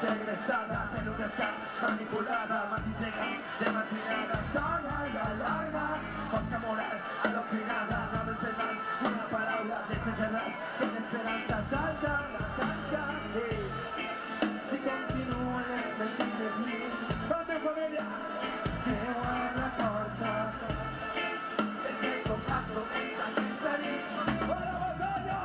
segrestada, peluca está manipulada, mantillega de maquinada, sana la larga, busca moral, adoctrinada, no vence más, una palabra de cerrar, con esperanza salta la cancha, si continúan las mentiras, ¡vamos familia! ¡Que buena corta! El contacto es aquí salir, ¡para batalla!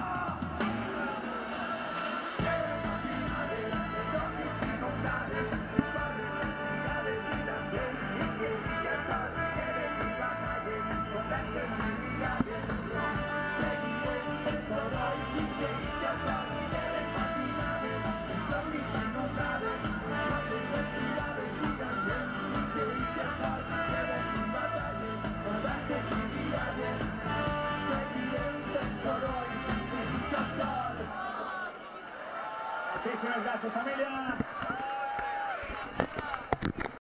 Un abrazo, familia.